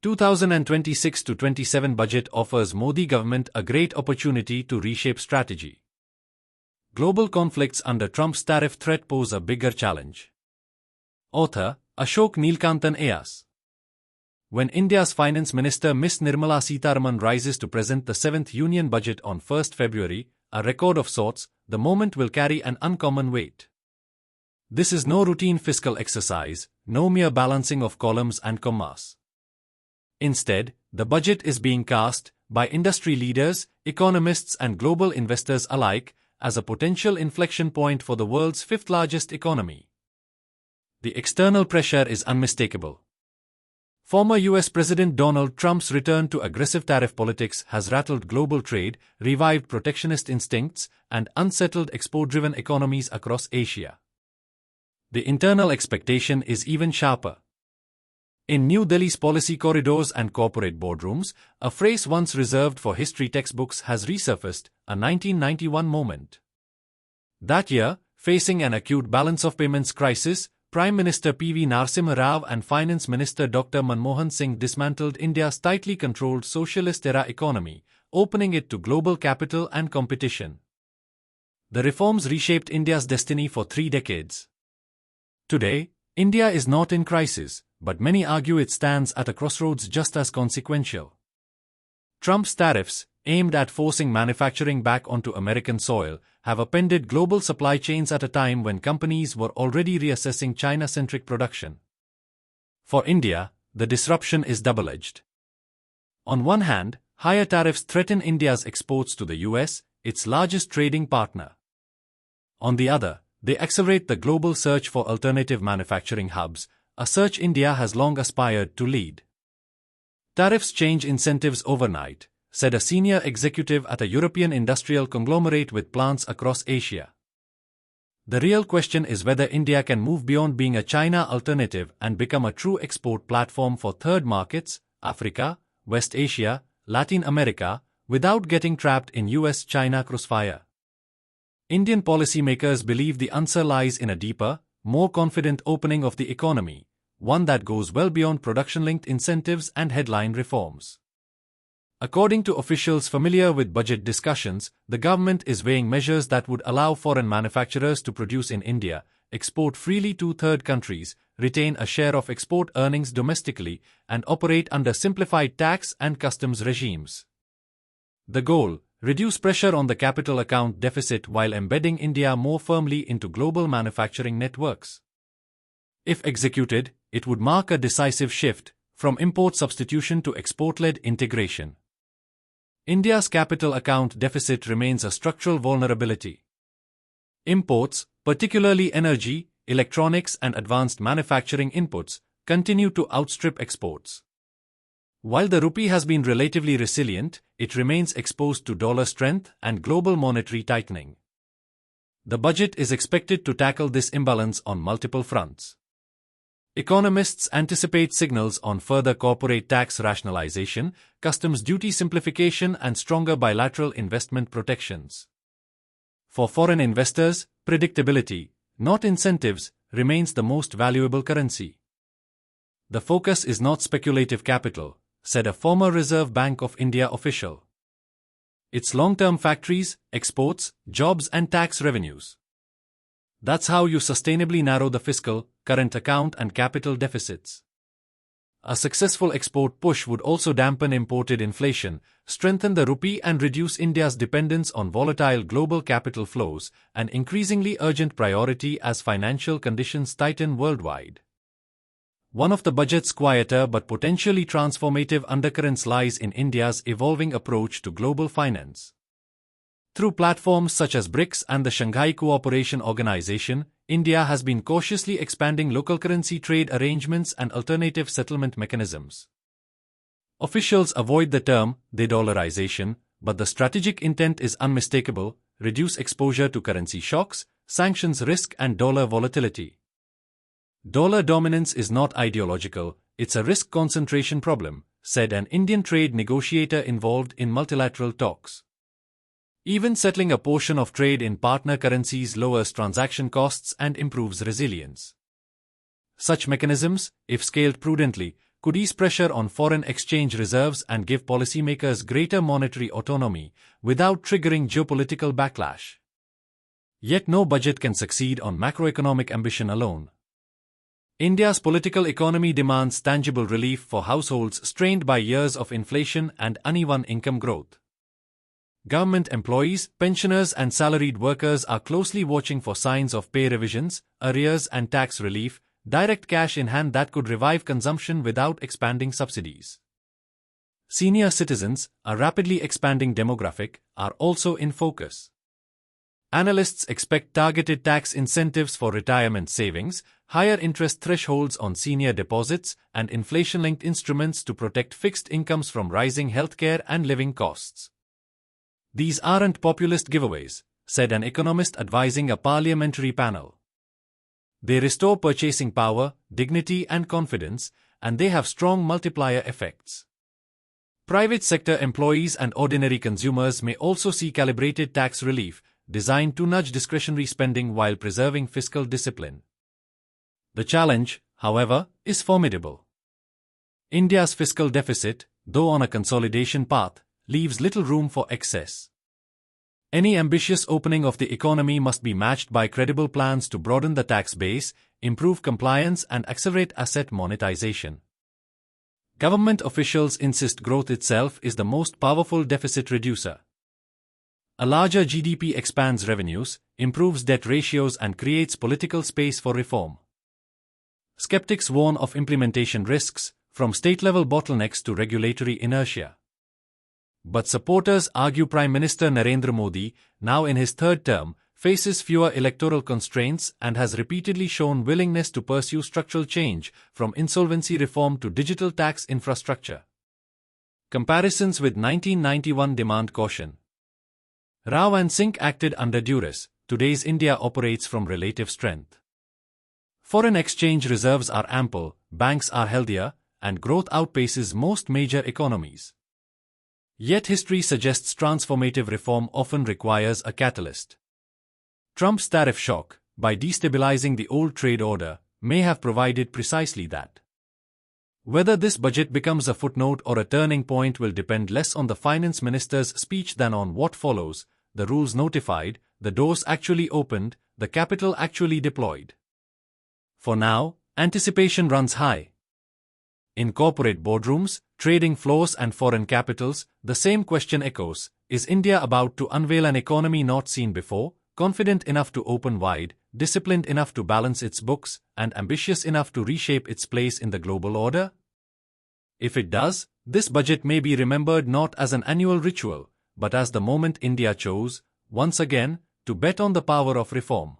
2026 to 27 budget offers Modi government a great opportunity to reshape strategy. Global conflicts under Trump's tariff threat pose a bigger challenge. Author, Ashok Neelkantan A.S. When India's Finance Minister Ms Nirmala Sitharaman rises to present the 7th Union Budget on 1st February, a record of sorts, the moment will carry an uncommon weight. This is no routine fiscal exercise, no mere balancing of columns and commas. Instead, the budget is being cast, by industry leaders, economists and global investors alike, as a potential inflection point for the world's fifth-largest economy. The external pressure is unmistakable. Former US President Donald Trump's return to aggressive tariff politics has rattled global trade, revived protectionist instincts, and unsettled export-driven economies across Asia. The internal expectation is even sharper. In New Delhi's policy corridors and corporate boardrooms, a phrase once reserved for history textbooks has resurfaced, a 1991 moment. That year, facing an acute balance of payments crisis, Prime Minister P.V. Narasimha Rao and Finance Minister Dr. Manmohan Singh dismantled India's tightly controlled socialist-era economy, opening it to global capital and competition. The reforms reshaped India's destiny for 3 decades. Today, India is not in crisis, but many argue it stands at a crossroads just as consequential. Trump's tariffs, aimed at forcing manufacturing back onto American soil, have upended global supply chains at a time when companies were already reassessing China-centric production. For India, the disruption is double-edged. On one hand, higher tariffs threaten India's exports to the US, its largest trading partner. On the other, they accelerate the global search for alternative manufacturing hubs, a search India has long aspired to lead. Tariffs change incentives overnight, said a senior executive at a European industrial conglomerate with plants across Asia. The real question is whether India can move beyond being a China alternative and become a true export platform for third markets, Africa, West Asia, Latin America, without getting trapped in US-China crossfire. Indian policymakers believe the answer lies in a deeper, more confident opening of the economy, one that goes well beyond production-linked incentives and headline reforms. According to officials familiar with budget discussions, the government is weighing measures that would allow foreign manufacturers to produce in India, export freely to third countries, retain a share of export earnings domestically, and operate under simplified tax and customs regimes. The goal: reduce pressure on the capital account deficit while embedding India more firmly into global manufacturing networks. If executed, it would mark a decisive shift, from import substitution to export-led integration. India's capital account deficit remains a structural vulnerability. Imports, particularly energy, electronics and advanced manufacturing inputs, continue to outstrip exports. While the rupee has been relatively resilient, it remains exposed to dollar strength and global monetary tightening. The budget is expected to tackle this imbalance on multiple fronts. Economists anticipate signals on further corporate tax rationalization, customs duty simplification and stronger bilateral investment protections. For foreign investors, predictability, not incentives, remains the most valuable currency. The focus is not speculative capital, said a former Reserve Bank of India official. It's long-term factories, exports, jobs and tax revenues. That's how you sustainably narrow the fiscal, current account and capital deficits. A successful export push would also dampen imported inflation, strengthen the rupee and reduce India's dependence on volatile global capital flows, an increasingly urgent priority as financial conditions tighten worldwide. One of the budget's quieter but potentially transformative undercurrents lies in India's evolving approach to global finance. Through platforms such as BRICS and the Shanghai Cooperation Organization, India has been cautiously expanding local currency trade arrangements and alternative settlement mechanisms. Officials avoid the term de-dollarization, but the strategic intent is unmistakable: reduce exposure to currency shocks, sanctions risk and dollar volatility. Dollar dominance is not ideological, it's a risk concentration problem, said an Indian trade negotiator involved in multilateral talks. Even settling a portion of trade in partner currencies lowers transaction costs and improves resilience. Such mechanisms, if scaled prudently, could ease pressure on foreign exchange reserves and give policymakers greater monetary autonomy without triggering geopolitical backlash. Yet no budget can succeed on macroeconomic ambition alone. India's political economy demands tangible relief for households strained by years of inflation and uneven income growth. Government employees, pensioners and salaried workers are closely watching for signs of pay revisions, arrears and tax relief, direct cash in hand that could revive consumption without expanding subsidies. Senior citizens, a rapidly expanding demographic, are also in focus. Analysts expect targeted tax incentives for retirement savings, higher interest thresholds on senior deposits, and inflation-linked instruments to protect fixed incomes from rising healthcare and living costs. These aren't populist giveaways, said an economist advising a parliamentary panel. They restore purchasing power, dignity and confidence, and they have strong multiplier effects. Private sector employees and ordinary consumers may also see calibrated tax relief, designed to nudge discretionary spending while preserving fiscal discipline. The challenge, however, is formidable. India's fiscal deficit, though on a consolidation path, leaves little room for excess. Any ambitious opening of the economy must be matched by credible plans to broaden the tax base, improve compliance and accelerate asset monetization. Government officials insist growth itself is the most powerful deficit reducer. A larger GDP expands revenues, improves debt ratios and creates political space for reform. Skeptics warn of implementation risks, from state-level bottlenecks to regulatory inertia. But supporters argue Prime Minister Narendra Modi, now in his third term, faces fewer electoral constraints and has repeatedly shown willingness to pursue structural change, from insolvency reform to digital tax infrastructure. Comparisons with 1991 demand caution. Rao and Singh acted under duress. Today's India operates from relative strength. Foreign exchange reserves are ample, banks are healthier, and growth outpaces most major economies. Yet history suggests transformative reform often requires a catalyst. Trump's tariff shock, by destabilizing the old trade order, may have provided precisely that. Whether this budget becomes a footnote or a turning point will depend less on the finance minister's speech than on what follows: the rules notified, the doors actually opened, the capital actually deployed. For now, anticipation runs high. In corporate boardrooms, trading floors and foreign capitals, the same question echoes: is India about to unveil an economy not seen before, confident enough to open wide, disciplined enough to balance its books, and ambitious enough to reshape its place in the global order? If it does, this budget may be remembered not as an annual ritual, but as the moment India chose, once again, to bet on the power of reform.